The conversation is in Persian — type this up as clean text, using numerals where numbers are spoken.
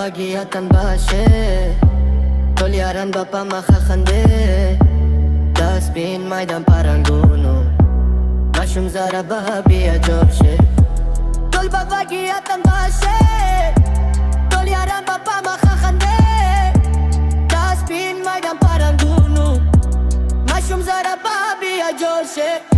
بقیتم باشه تول یاران با پا مخه خنده دست بین مایدم پرنگونو مشوم زاره با بیا جوشه تول با بقیتم باشه تول یاران با پا مخه خنده دست بین مایدم پرنگونو مشوم زاره با بیا جوشه